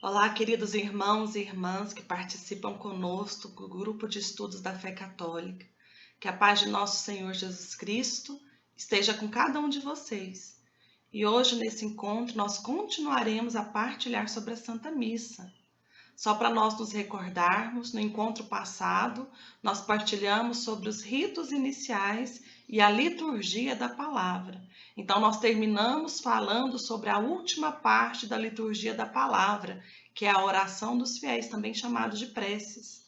Olá, queridos irmãos e irmãs que participam conosco do grupo de estudos da fé católica. Que a paz de nosso Senhor Jesus Cristo esteja com cada um de vocês. E hoje, nesse encontro, nós continuaremos a partilhar sobre a Santa Missa. Só para nós nos recordarmos, no encontro passado, nós partilhamos sobre os ritos iniciais e a liturgia da palavra. Então, nós terminamos falando sobre a última parte da liturgia da palavra, que é a oração dos fiéis, também chamado de preces.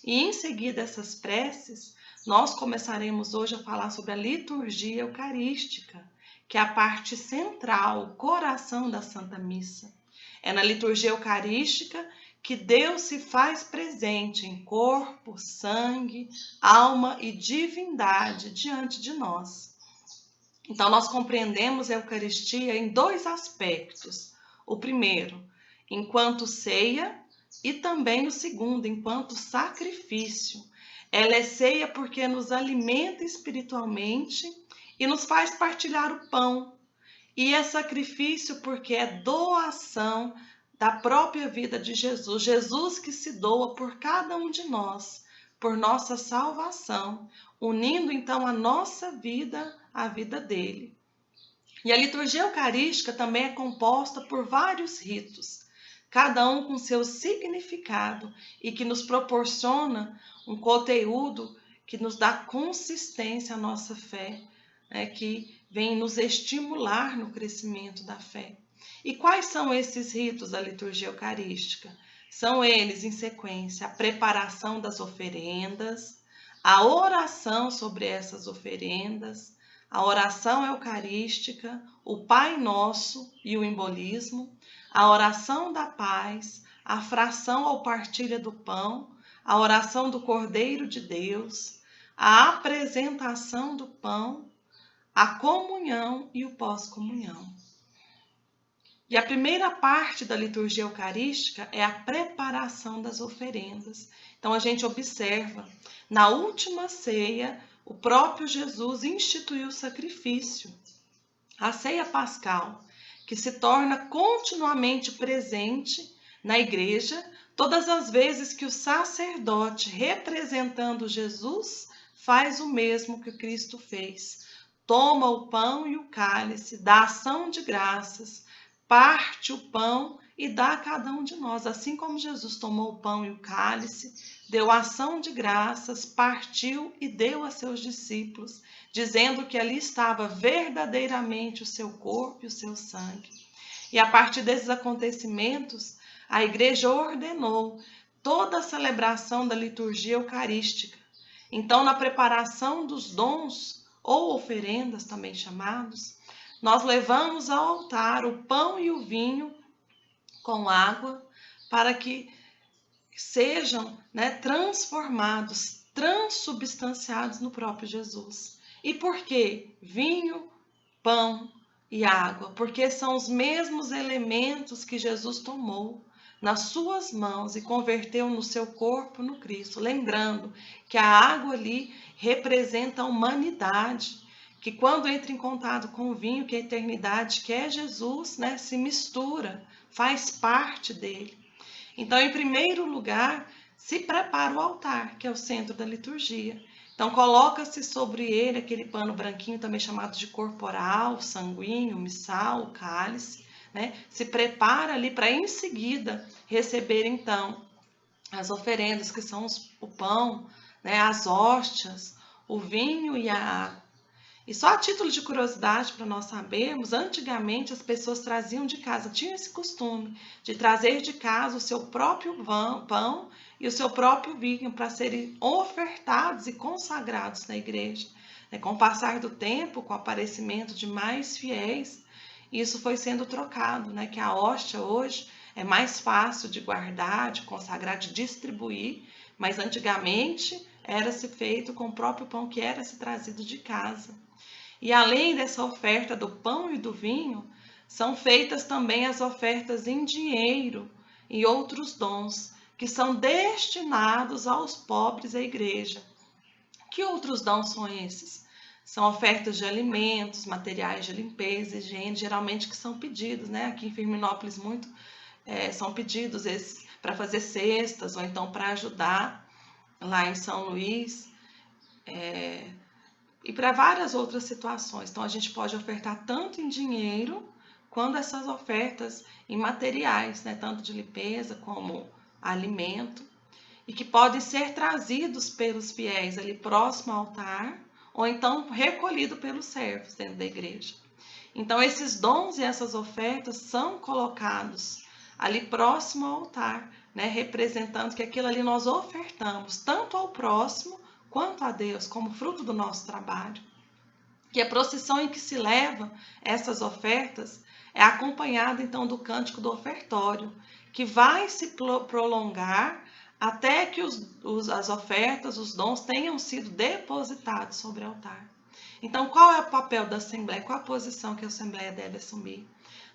E em seguida essas preces, nós começaremos hoje a falar sobre a liturgia eucarística, que é a parte central, o coração da Santa Missa. É na liturgia eucarística que Deus se faz presente em corpo, sangue, alma e divindade diante de nós. Então, nós compreendemos a Eucaristia em dois aspectos. O primeiro, enquanto ceia, e também o segundo, enquanto sacrifício. Ela é ceia porque nos alimenta espiritualmente e nos faz partilhar o pão. E é sacrifício porque é doação da própria vida de Jesus. Jesus que se doa por cada um de nós, por nossa salvação, unindo então a nossa vida à vida dele. E a liturgia eucarística também é composta por vários ritos, cada um com seu significado e que nos proporciona um conteúdo que nos dá consistência à nossa fé, que vem nos estimular no crescimento da fé. E quais são esses ritos da liturgia eucarística? São eles, em sequência, a preparação das oferendas, a oração sobre essas oferendas, a oração eucarística, o Pai Nosso e o embolismo, a oração da paz, a fração ou partilha do pão, a oração do Cordeiro de Deus, a apresentação do pão, a comunhão e o pós-comunhão. E a primeira parte da liturgia eucarística é a preparação das oferendas. Então a gente observa, na última ceia, o próprio Jesus instituiu o sacrifício, a ceia pascal, que se torna continuamente presente na igreja, todas as vezes que o sacerdote, representando Jesus, faz o mesmo que Cristo fez. Toma o pão e o cálice, dá ação de graças, parte o pão e dá a cada um de nós. Assim como Jesus tomou o pão e o cálice, deu ação de graças, partiu e deu a seus discípulos, dizendo que ali estava verdadeiramente o seu corpo e o seu sangue. E a partir desses acontecimentos, a igreja ordenou toda a celebração da liturgia eucarística. Então, na preparação dos dons, ou oferendas também chamados, nós levamos ao altar o pão e o vinho com água para que sejam transformados, transubstanciados no próprio Jesus. E por que vinho, pão e água? Porque são os mesmos elementos que Jesus tomou nas suas mãos e converteu no seu corpo no Cristo. Lembrando que a água ali representa a humanidade, que quando entra em contato com o vinho, que é a eternidade, que é Jesus, se mistura, faz parte dele. Então, em primeiro lugar, se prepara o altar, que é o centro da liturgia. Então, coloca-se sobre ele aquele pano branquinho, também chamado de corporal, sanguíneo, missal, o cálice, Se prepara ali para, em seguida, receber, então, as oferendas, que são o pão, as hóstias, o vinho e a água. E só a título de curiosidade para nós sabermos, antigamente as pessoas traziam de casa, tinham esse costume de trazer de casa o seu próprio pão e o seu próprio vinho para serem ofertados e consagrados na igreja. Com o passar do tempo, com o aparecimento de mais fiéis, isso foi sendo trocado, que a hóstia hoje é mais fácil de guardar, de consagrar, de distribuir, mas antigamente era-se feito com o próprio pão que era-se trazido de casa. E além dessa oferta do pão e do vinho, são feitas também as ofertas em dinheiro e outros dons, que são destinados aos pobres da igreja. Que outros dons são esses? São ofertas de alimentos, materiais de limpeza, higiene, geralmente que são pedidos, Aqui em Firminópolis muito são pedidos para fazer cestas ou então para ajudar lá em São Luís, e para várias outras situações. Então a gente pode ofertar tanto em dinheiro quanto essas ofertas em materiais, né? Tanto de limpeza como alimento, e que podem ser trazidos pelos fiéis ali próximo ao altar, ou então recolhido pelos servos dentro da igreja. Então esses dons e essas ofertas são colocados ali próximo ao altar, né, representando que aquilo ali nós ofertamos tanto ao próximo quanto a Deus, como fruto do nosso trabalho. Que a procissão em que se leva essas ofertas é acompanhada então do cântico do ofertório, que vai se prolongar até que as ofertas, os dons tenham sido depositados sobre o altar. Então, qual é o papel da Assembleia? Qual a posição que a Assembleia deve assumir?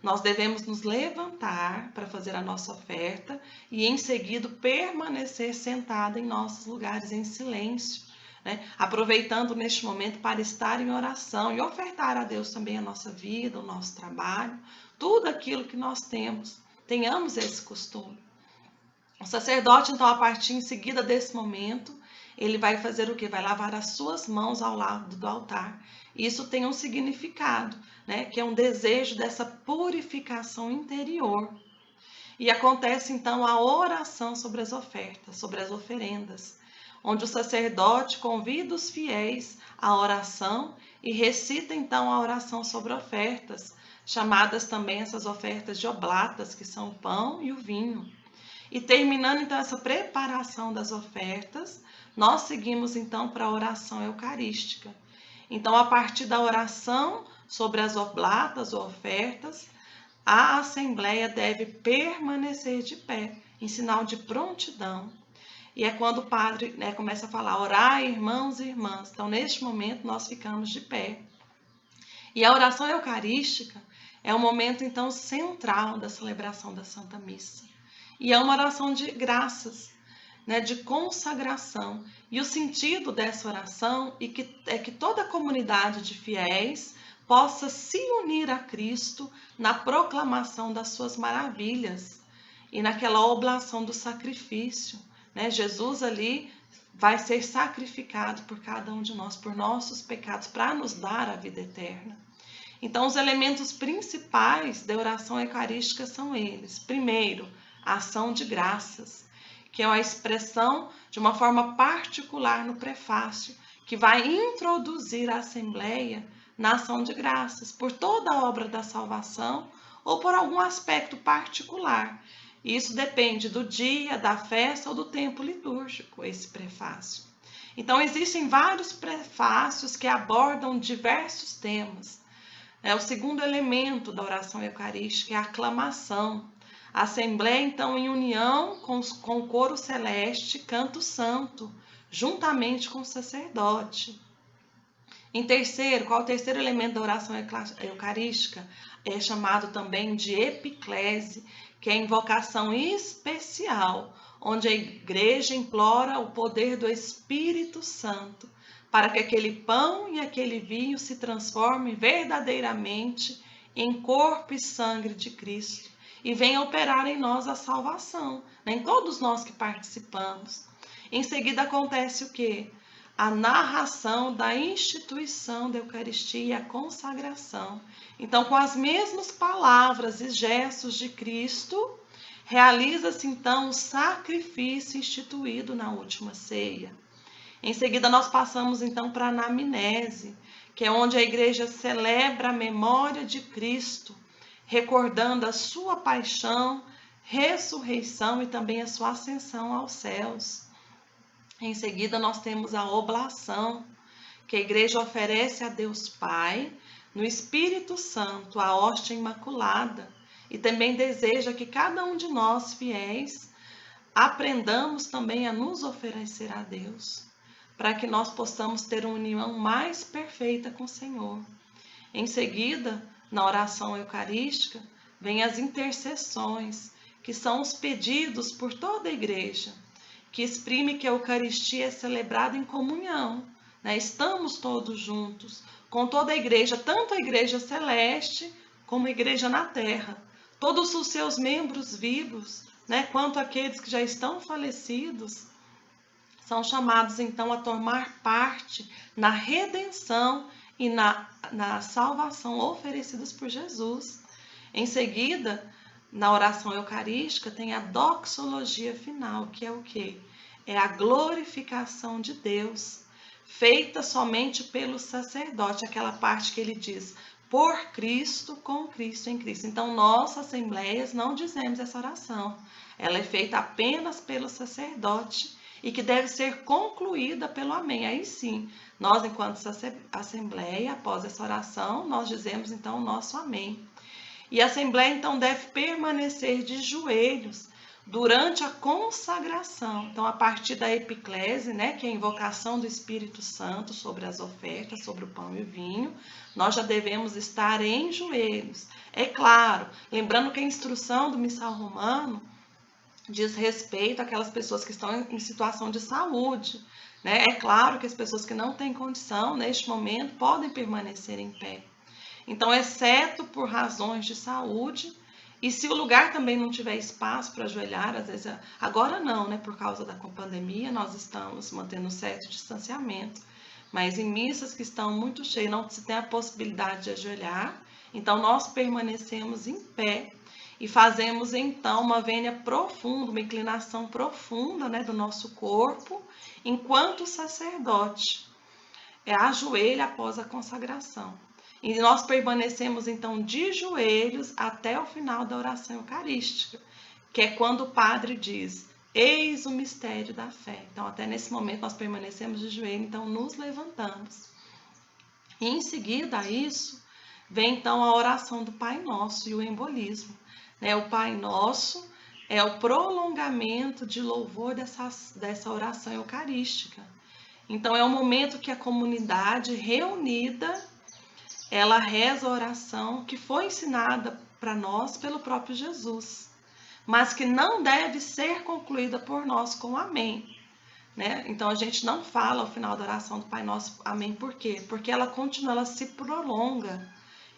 Nós devemos nos levantar para fazer a nossa oferta e, em seguida, permanecer sentada em nossos lugares em silêncio, né? Aproveitando neste momento para estar em oração e ofertar a Deus também a nossa vida, o nosso trabalho, tudo aquilo que nós temos. Tenhamos esse costume. O sacerdote, então, a partir em seguida desse momento, ele vai fazer o quê? Vai lavar as suas mãos ao lado do altar. Isso tem um significado, né? Que é um desejo dessa purificação interior. E acontece, então, a oração sobre as ofertas, sobre as oferendas, onde o sacerdote convida os fiéis à oração e recita, então, a oração sobre ofertas, chamadas também essas ofertas de oblatas, que são o pão e o vinho. E terminando, então, essa preparação das ofertas, nós seguimos, então, para a oração eucarística. Então, a partir da oração sobre as oblatas ou ofertas, a Assembleia deve permanecer de pé, em sinal de prontidão. E é quando o padre, né, começa a falar, orai, irmãos e irmãs. Então, neste momento, nós ficamos de pé. E a oração eucarística é o momento, então, central da celebração da Santa Missa. E é uma oração de graças, né, de consagração. E o sentido dessa oração é que toda a comunidade de fiéis possa se unir a Cristo na proclamação das suas maravilhas e naquela oblação do sacrifício, né? Jesus ali vai ser sacrificado por cada um de nós, por nossos pecados, para nos dar a vida eterna. Então, os elementos principais da oração eucarística são eles. Primeiro, a ação de graças, que é uma expressão de uma forma particular no prefácio, que vai introduzir a Assembleia na ação de graças, por toda a obra da salvação ou por algum aspecto particular. Isso depende do dia, da festa ou do tempo litúrgico, esse prefácio. Então, existem vários prefácios que abordam diversos temas. O segundo elemento da oração eucarística é a aclamação. A Assembleia, então, em união com o coro celeste, canta o santo, juntamente com o sacerdote. Em terceiro, qual é o terceiro elemento da oração eucarística? É chamado também de epiclese, que é a invocação especial, onde a igreja implora o poder do Espírito Santo, para que aquele pão e aquele vinho se transformem verdadeiramente em corpo e sangue de Cristo e venha operar em nós a salvação, né? Em todos nós que participamos. Em seguida acontece o quê? A narração da instituição da Eucaristia e a consagração. Então, com as mesmas palavras e gestos de Cristo, realiza-se então o sacrifício instituído na última ceia. Em seguida, nós passamos então para a anamnese, que é onde a igreja celebra a memória de Cristo, recordando a sua paixão, ressurreição e também a sua ascensão aos céus. Em seguida, nós temos a oblação, que a igreja oferece a Deus Pai, no Espírito Santo, a hóstia imaculada, e também deseja que cada um de nós, fiéis, aprendamos também a nos oferecer a Deus, para que nós possamos ter uma união mais perfeita com o Senhor. Em seguida, na oração eucarística, vem as intercessões, que são os pedidos por toda a igreja, que exprime que a Eucaristia é celebrada em comunhão, né? Estamos todos juntos, com toda a igreja, tanto a igreja celeste como a igreja na terra, todos os seus membros vivos, né, quanto aqueles que já estão falecidos, são chamados então a tomar parte na redenção e na salvação oferecidas por Jesus. Em seguida, na oração eucarística, tem a doxologia final, que é o quê? É a glorificação de Deus, feita somente pelo sacerdote, aquela parte que ele diz, por Cristo, com Cristo, em Cristo. Então, nós, assembleias, não dizemos essa oração. Ela é feita apenas pelo sacerdote e que deve ser concluída pelo amém. Aí sim, nós, enquanto assembleia, após essa oração, nós dizemos então o nosso amém. E a assembleia então deve permanecer de joelhos durante a consagração. Então, a partir da epiclese, né, que é a invocação do Espírito Santo sobre as ofertas, sobre o pão e o vinho, nós já devemos estar em joelhos. É claro, lembrando que a instrução do missal romano diz respeito àquelas pessoas que estão em situação de saúde, né? É claro que as pessoas que não têm condição, neste momento, podem permanecer em pé. Então, exceto por razões de saúde, e se o lugar também não tiver espaço para ajoelhar, às vezes, agora não, né? Por causa da pandemia, nós estamos mantendo um certo distanciamento, mas em missas que estão muito cheias, não se tem a possibilidade de ajoelhar, então nós permanecemos em pé e fazemos então uma vênia profunda, uma inclinação profunda, né, do nosso corpo, enquanto o sacerdote ajoelha após a consagração. E nós permanecemos então de joelhos até o final da oração eucarística, que é quando o padre diz, eis o mistério da fé. Então até nesse momento nós permanecemos de joelho, então nos levantamos. E em seguida a isso, vem então a oração do Pai Nosso e o embolismo. O Pai Nosso é o prolongamento de louvor dessa oração eucarística. Então é um momento que a comunidade reunida, ela reza a oração que foi ensinada para nós pelo próprio Jesus, mas que não deve ser concluída por nós com amém. Então a gente não fala ao final da oração do Pai Nosso amém, por quê? Porque ela continua, ela se prolonga.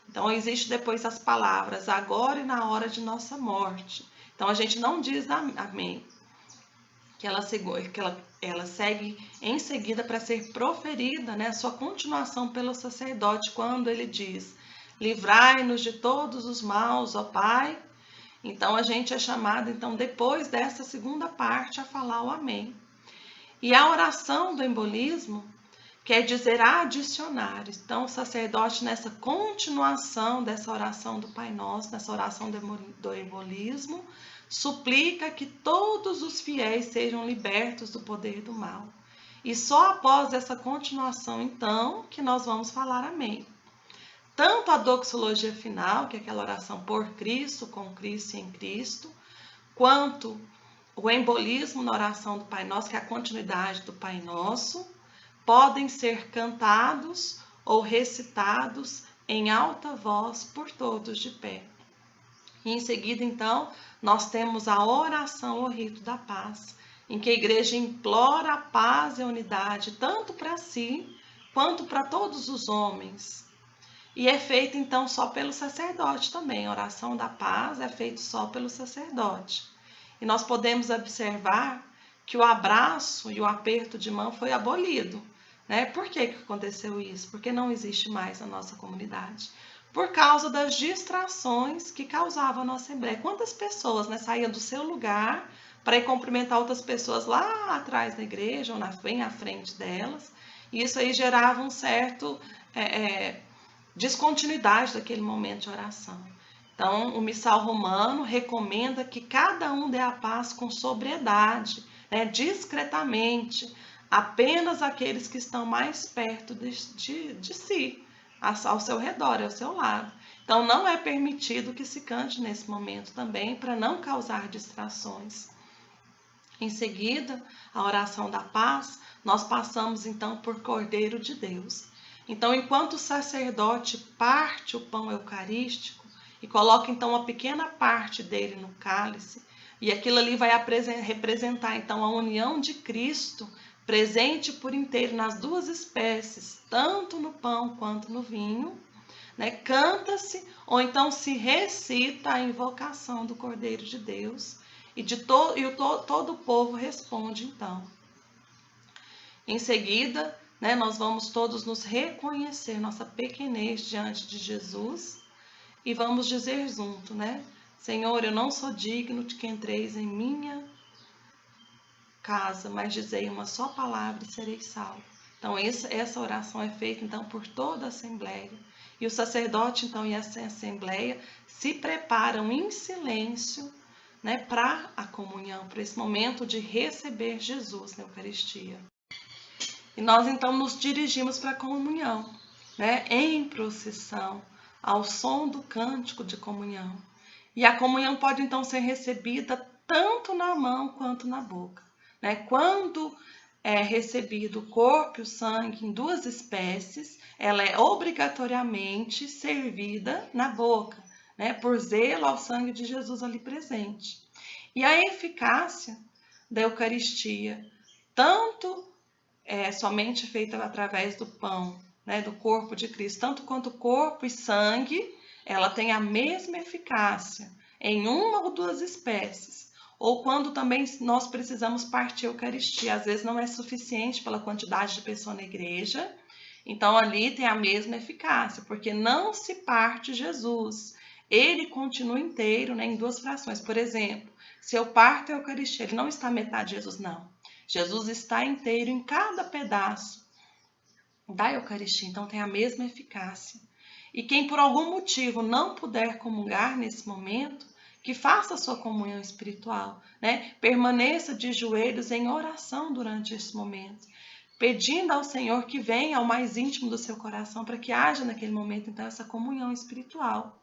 Então existe depois as palavras agora e na hora de nossa morte. Então a gente não diz amém, que ela segue em seguida para ser proferida, a sua continuação pelo sacerdote, quando ele diz, livrai-nos de todos os maus, ó Pai. Então a gente é chamado, então, depois dessa segunda parte, a falar o amém. E a oração do embolismo quer dizer adicionar. Então o sacerdote, nessa continuação dessa oração do Pai Nosso, nessa oração do embolismo, suplica que todos os fiéis sejam libertos do poder do mal. E só após essa continuação, então, que nós vamos falar amém. Tanto a doxologia final, que é aquela oração por Cristo, com Cristo e em Cristo, quanto o embolismo na oração do Pai Nosso, que é a continuidade do Pai Nosso, podem ser cantados ou recitados em alta voz por todos de pé. E em seguida, então, nós temos a oração, o rito da paz, em que a igreja implora a paz e a unidade, tanto para si, quanto para todos os homens. E é feita, então, só pelo sacerdote também. A oração da paz é feita só pelo sacerdote. E nós podemos observar que o abraço e o aperto de mão foi abolido. Por que aconteceu isso? Porque não existe mais na nossa comunidade. Por causa das distrações que causavam na Assembleia. Quantas pessoas saíam do seu lugar para ir cumprimentar outras pessoas lá atrás da igreja, ou bem à frente delas. E isso aí gerava um certo descontinuidade daquele momento de oração. Então, o missal romano recomenda que cada um dê a paz com sobriedade, discretamente, apenas aqueles que estão mais perto de si, ao seu redor, ao seu lado. Então, não é permitido que se cante nesse momento também, para não causar distrações. Em seguida, a oração da paz, nós passamos então por Cordeiro de Deus. Então, enquanto o sacerdote parte o pão eucarístico e coloca então uma pequena parte dele no cálice, e aquilo ali vai representar então a união de Cristo, presente por inteiro nas duas espécies, tanto no pão quanto no vinho, né, canta-se ou então se recita a invocação do Cordeiro de Deus e todo o povo responde então. Em seguida, né, nós vamos todos nos reconhecer nossa pequenez diante de Jesus e vamos dizer junto, né? Senhor, eu não sou digno de que entreis em minha casa, mas dizei uma só palavra e serei salvo. Então, essa oração é feita então por toda a assembleia. E o sacerdote, então, e essa assembleia se preparam em silêncio, né, para a comunhão, para esse momento de receber Jesus na Eucaristia. E nós, então, nos dirigimos para a comunhão, né, em procissão, ao som do cântico de comunhão. E a comunhão pode, então, ser recebida tanto na mão quanto na boca. Né? Quando é recebido o corpo e o sangue em duas espécies, ela é obrigatoriamente servida na boca, né? Por zelo ao sangue de Jesus ali presente. E a eficácia da Eucaristia, tanto somente feita através do pão, né? Do corpo de Cristo, tanto quanto corpo e sangue, ela tem a mesma eficácia em uma ou duas espécies. Ou quando também nós precisamos partir a Eucaristia. Às vezes não é suficiente pela quantidade de pessoas na igreja. Então ali tem a mesma eficácia, porque não se parte Jesus. Ele continua inteiro, né, em duas frações. Por exemplo, se eu parto a Eucaristia, ele não está metade de Jesus, não. Jesus está inteiro em cada pedaço da Eucaristia. Então tem a mesma eficácia. E quem por algum motivo não puder comungar nesse momento, que faça a sua comunhão espiritual, né? Permaneça de joelhos em oração durante esse momento, pedindo ao Senhor que venha ao mais íntimo do seu coração para que haja naquele momento, então, essa comunhão espiritual.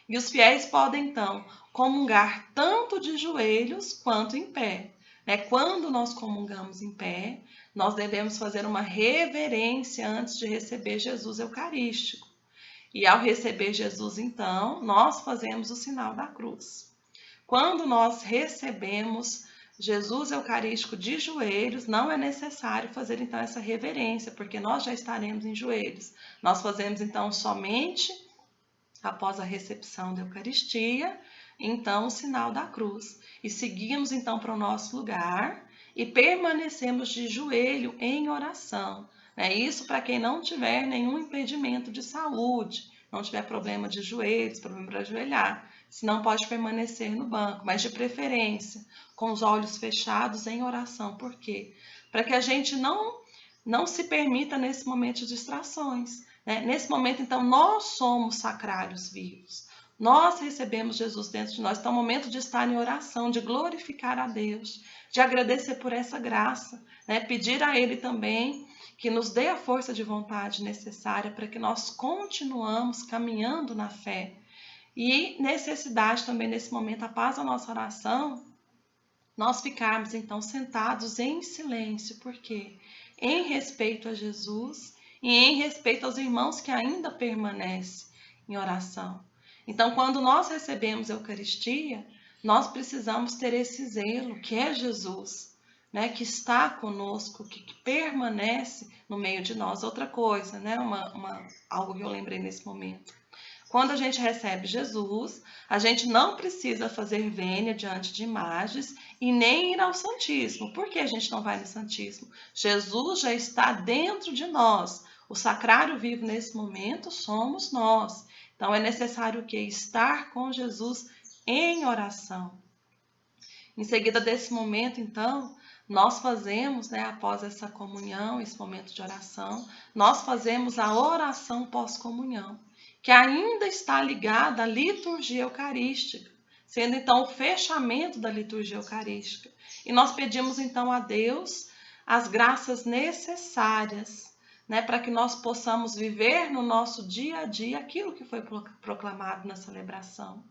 E os fiéis podem, então, comungar tanto de joelhos quanto em pé. Né? Quando nós comungamos em pé, nós devemos fazer uma reverência antes de receber Jesus Eucarístico. E ao receber Jesus, então, nós fazemos o sinal da cruz. Quando nós recebemos Jesus Eucarístico de joelhos, não é necessário fazer então essa reverência, porque nós já estaremos em joelhos. Nós fazemos então somente após a recepção da Eucaristia, então o sinal da cruz. E seguimos então para o nosso lugar e permanecemos de joelho em oração. Isso para quem não tiver nenhum impedimento de saúde, não tiver problema de joelhos, problema para ajoelhar. Senão pode permanecer no banco, mas de preferência com os olhos fechados em oração. Por quê? Para que a gente não se permita nesse momento de distrações. Nesse momento, então, nós somos sacrários vivos. Nós recebemos Jesus dentro de nós. Então é o momento de estar em oração, de glorificar a Deus, de agradecer por essa graça, pedir a Ele também que nos dê a força de vontade necessária para que nós continuamos caminhando na fé. E necessidade também nesse momento, após a nossa oração, nós ficarmos então sentados em silêncio, porque em respeito a Jesus e em respeito aos irmãos que ainda permanecem em oração. Então, quando nós recebemos a Eucaristia, nós precisamos ter esse zelo, que é Jesus, que está conosco, que permanece no meio de nós. Outra coisa, algo que eu lembrei nesse momento. Quando a gente recebe Jesus, a gente não precisa fazer vênia diante de imagens e nem ir ao Santíssimo. Por que a gente não vai no Santíssimo? Jesus já está dentro de nós. O sacrário vivo nesse momento somos nós. Então é necessário o quê? Estar com Jesus em oração. Em seguida desse momento, então, nós fazemos, após essa comunhão, esse momento de oração, nós fazemos a oração pós-comunhão, que ainda está ligada à liturgia eucarística, sendo então o fechamento da liturgia eucarística. E nós pedimos então a Deus as graças necessárias, para que nós possamos viver no nosso dia a dia aquilo que foi proclamado na celebração.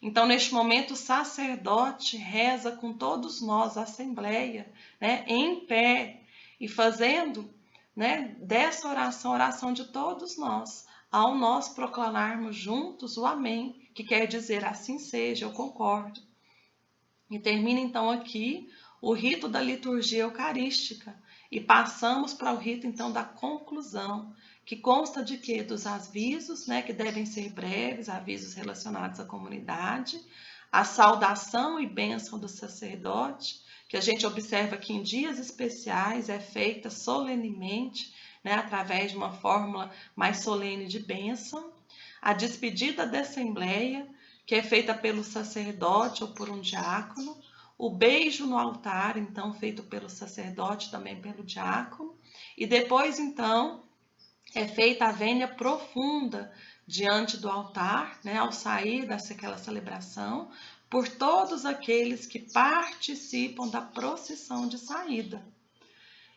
Então, neste momento, o sacerdote reza com todos nós, a assembleia, em pé, e fazendo dessa oração, a oração de todos nós, ao nós proclamarmos juntos o amém, que quer dizer assim seja, eu concordo. E termina então aqui o rito da liturgia eucarística. e passamos para o rito então da conclusão, que consta de quê? Dos avisos, né, que devem ser breves, avisos relacionados à comunidade, a saudação e bênção do sacerdote, que a gente observa que em dias especiais é feita solenemente, né, através de uma fórmula mais solene de bênção, a despedida da assembleia, que é feita pelo sacerdote ou por um diácono, o beijo no altar, então, feito pelo sacerdote, também pelo diácono, e depois, então, é feita a vênia profunda diante do altar, né, ao sair daquela celebração, por todos aqueles que participam da procissão de saída.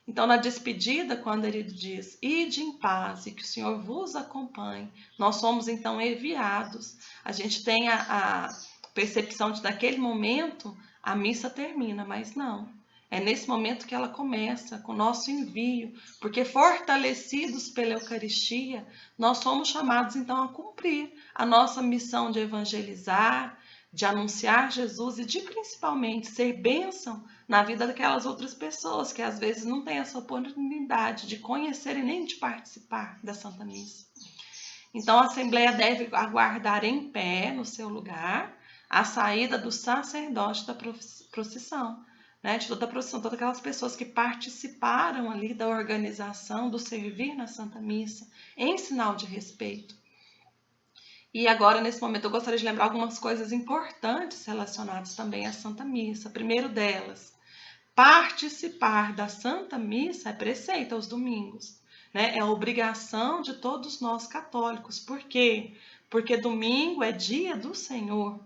Então, na despedida, quando ele diz, ide em paz e que o Senhor vos acompanhe, nós somos então enviados. A gente tem a percepção de, naquele momento, a missa termina, mas não. É nesse momento que ela começa, com o nosso envio, porque fortalecidos pela Eucaristia, nós somos chamados então a cumprir a nossa missão de evangelizar, de anunciar Jesus e de principalmente ser bênção na vida daquelas outras pessoas que às vezes não têm essa oportunidade de conhecer e nem de participar da Santa Missa. Então a Assembleia deve aguardar em pé no seu lugar a saída do sacerdote da procissão, né, de toda a procissão, todas aquelas pessoas que participaram ali da organização, do servir na Santa Missa, em sinal de respeito. E agora, nesse momento, eu gostaria de lembrar algumas coisas importantes relacionadas também à Santa Missa. Primeiro delas, participar da Santa Missa é preceito aos domingos, né? É obrigação de todos nós católicos. Por quê? Porque domingo é dia do Senhor.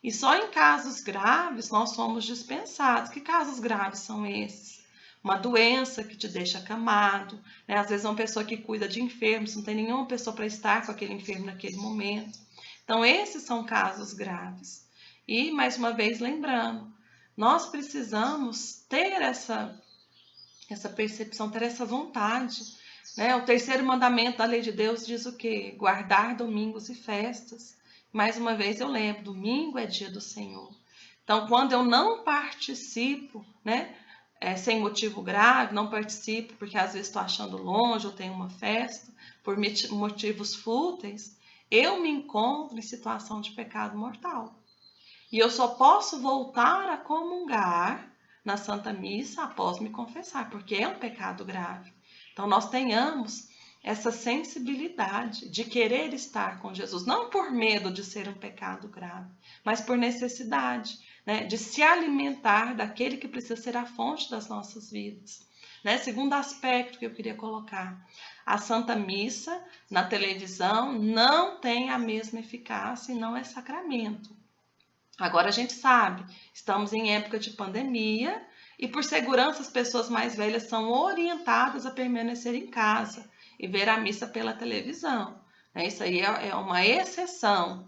E só em casos graves nós somos dispensados. Que casos graves são esses? Uma doença que te deixa acamado, né? Às vezes uma pessoa que cuida de enfermos, não tem nenhuma pessoa para estar com aquele enfermo naquele momento. Então, esses são casos graves. E, mais uma vez, lembrando, nós precisamos ter essa percepção, ter essa vontade, né? O terceiro mandamento da lei de Deus diz o quê? Guardar domingos e festas. Mais uma vez eu lembro, domingo é dia do Senhor. Então, quando eu não participo, né, sem motivo grave, não participo porque às vezes estou achando longe ou tenho uma festa, por motivos fúteis, eu me encontro em situação de pecado mortal. E eu só posso voltar a comungar na Santa Missa após me confessar, porque é um pecado grave. Então, nós tenhamos essa sensibilidade de querer estar com Jesus, não por medo de ser um pecado grave, mas por necessidade, né, de se alimentar daquele que precisa ser a fonte das nossas vidas. Né? Segundo aspecto que eu queria colocar, a Santa Missa na televisão não tem a mesma eficácia e não é sacramento. Agora a gente sabe, estamos em época de pandemia e por segurança as pessoas mais velhas são orientadas a permanecer em casa e ver a missa pela televisão. Isso aí é uma exceção.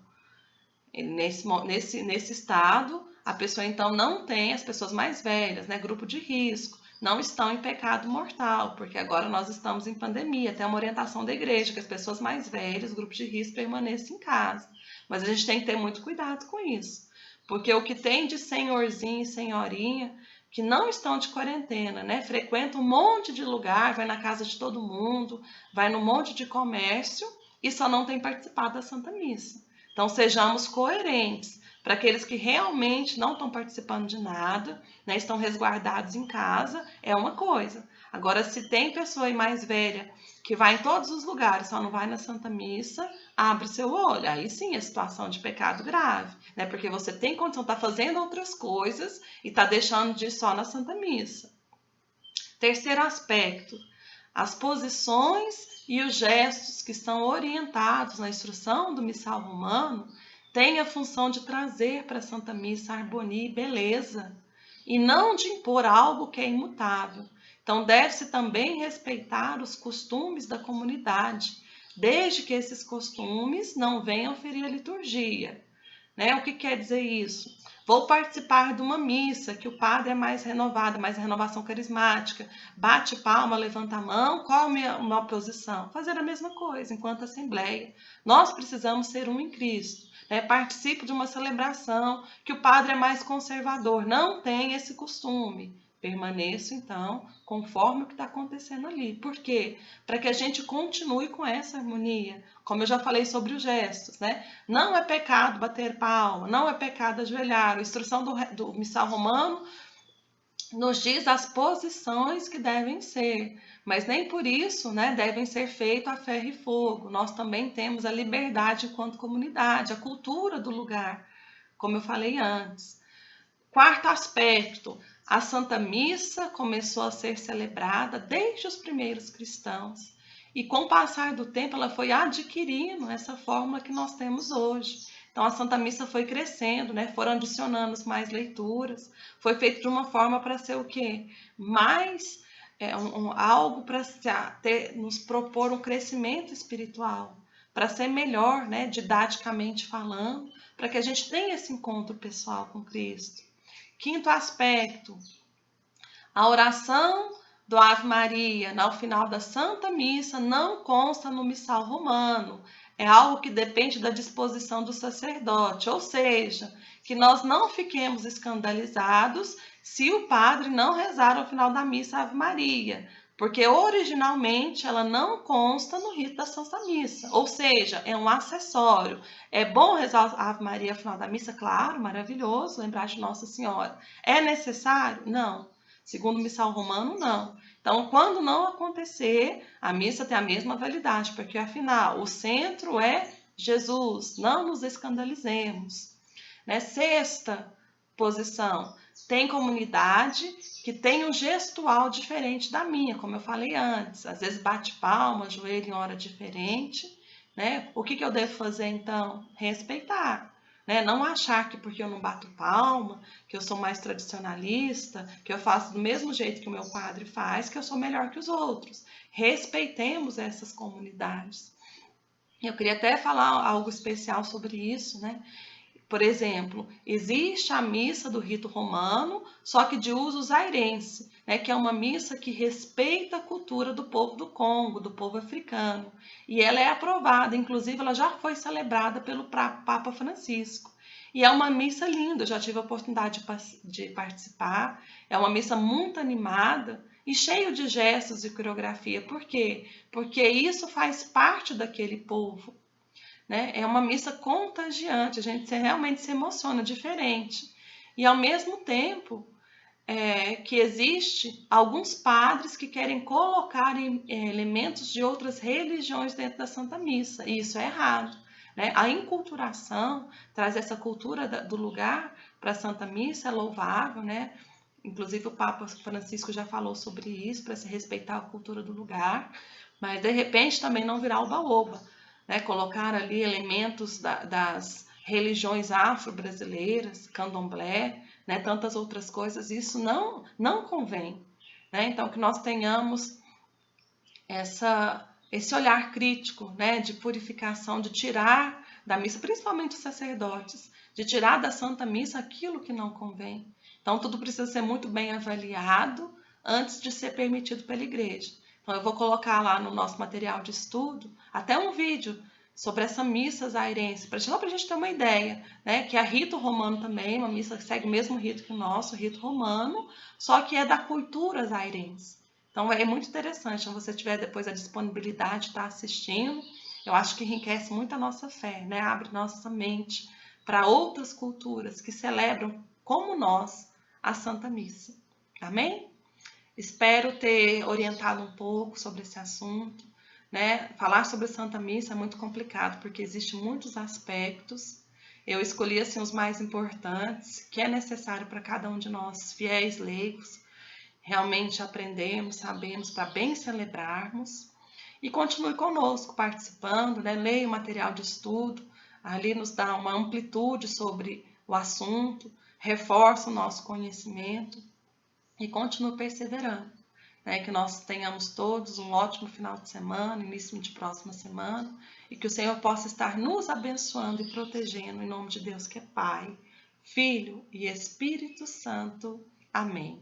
Nesse estado, a pessoa então não tem, as pessoas mais velhas, né, grupo de risco, não estão em pecado mortal, porque agora nós estamos em pandemia, tem uma orientação da igreja que as pessoas mais velhas, grupos de risco, permaneçam em casa. Mas a gente tem que ter muito cuidado com isso. Porque o que tem de senhorzinho e senhorinha que não estão de quarentena, né? Frequenta um monte de lugar, vai na casa de todo mundo, vai num monte de comércio e só não tem participado da Santa Missa. Então, sejamos coerentes. Para aqueles que realmente não estão participando de nada, né, estão resguardados em casa, é uma coisa. Agora, se tem pessoa aí mais velha que vai em todos os lugares, só não vai na Santa Missa, abre seu olho. Aí sim é situação de pecado grave, né? Porque você tem condição de estar fazendo outras coisas e está deixando de ir só na Santa Missa. Terceiro aspecto, as posições e os gestos que são orientados na instrução do missal romano têm a função de trazer para a Santa Missa harmonia e beleza, e não de impor algo que é imutável. Então, deve-se também respeitar os costumes da comunidade, desde que esses costumes não venham ferir a liturgia. Né? O que quer dizer isso? Vou participar de uma missa que o padre é mais renovado, mais renovação carismática, bate palma, levanta a mão, qual a minha posição? Fazer a mesma coisa enquanto assembleia. Nós precisamos ser um em Cristo. Né? Participo de uma celebração que o padre é mais conservador, não tem esse costume. Permaneço, então, conforme o que está acontecendo ali. Por quê? Para que a gente continue com essa harmonia. Como eu já falei sobre os gestos, né? Não é pecado bater palma, não é pecado ajoelhar. A instrução do missal romano nos diz as posições que devem ser, mas nem por isso, né, devem ser feitos a ferro e fogo. Nós também temos a liberdade enquanto comunidade, a cultura do lugar, como eu falei antes. Quarto aspecto, a Santa Missa começou a ser celebrada desde os primeiros cristãos. E com o passar do tempo, ela foi adquirindo essa fórmula que nós temos hoje. Então, a Santa Missa foi crescendo, né? Foram adicionando mais leituras. Foi feito de uma forma para ser o quê? Mais algo para nos propor um crescimento espiritual, para ser melhor, né? Didaticamente falando, para que a gente tenha esse encontro pessoal com Cristo. Quinto aspecto, a oração do Ave Maria no final da Santa Missa não consta no missal romano. É algo que depende da disposição do sacerdote, ou seja, que nós não fiquemos escandalizados se o padre não rezar ao final da missa Ave Maria, porque originalmente ela não consta no rito da Santa Missa, ou seja, é um acessório. É bom rezar a Ave Maria ao final da missa? Claro, maravilhoso, lembrar de Nossa Senhora. É necessário? Não. Segundo o missal romano, não. Então, quando não acontecer, a missa tem a mesma validade, porque afinal, o centro é Jesus, não nos escandalizemos. Né? Sexta posição, tem comunidade que tem um gestual diferente da minha, como eu falei antes. Às vezes bate palma, joelho em hora diferente. Né? O que eu devo fazer então? Respeitar. Né? Não achar que porque eu não bato palma, que eu sou mais tradicionalista, que eu faço do mesmo jeito que o meu padre faz, que eu sou melhor que os outros. Respeitemos essas comunidades. Eu queria até falar algo especial sobre isso, né? Por exemplo, existe a missa do rito romano, só que de uso zairense, né, que é uma missa que respeita a cultura do povo do Congo, do povo africano. E ela é aprovada, inclusive ela já foi celebrada pelo Papa Francisco. E é uma missa linda, eu já tive a oportunidade de participar. É uma missa muito animada e cheia de gestos e coreografia. Por quê? Porque isso faz parte daquele povo. Né? É uma missa contagiante, a gente realmente se emociona diferente. E ao mesmo tempo que existe alguns padres que querem colocar elementos de outras religiões dentro da Santa Missa, e isso é errado. Né? A enculturação, trazer essa cultura do lugar para a Santa Missa é louvável, né? Inclusive o Papa Francisco já falou sobre isso, para se respeitar a cultura do lugar, mas de repente também não virar oba-oba. Né, colocar ali elementos das religiões afro-brasileiras, candomblé, né, tantas outras coisas, isso não convém. Né? Então, que nós tenhamos esse olhar crítico, né, de purificação, de tirar da missa, principalmente os sacerdotes, de tirar da Santa Missa aquilo que não convém. Então, tudo precisa ser muito bem avaliado antes de ser permitido pela igreja. Então, eu vou colocar lá no nosso material de estudo até um vídeo sobre essa missa zairense, só para a gente ter uma ideia, né? Que é rito romano também, uma missa que segue o mesmo rito que o nosso, o rito romano, só que é da cultura zairense. Então, é muito interessante, se você tiver depois a disponibilidade de estar assistindo, eu acho que enriquece muito a nossa fé, né? Abre nossa mente para outras culturas que celebram, como nós, a Santa Missa. Amém? Espero ter orientado um pouco sobre esse assunto. Né? Falar sobre Santa Missa é muito complicado, porque existem muitos aspectos. Eu escolhi assim, os mais importantes, que é necessário para cada um de nós, fiéis, leigos, realmente aprendermos, sabemos, para bem celebrarmos. E continue conosco, participando, né? Leia o material de estudo, ali nos dá uma amplitude sobre o assunto, reforça o nosso conhecimento e continue perseverando. Né, que nós tenhamos todos um ótimo final de semana, início de próxima semana, e que o Senhor possa estar nos abençoando e protegendo, em nome de Deus que é Pai, Filho e Espírito Santo. Amém.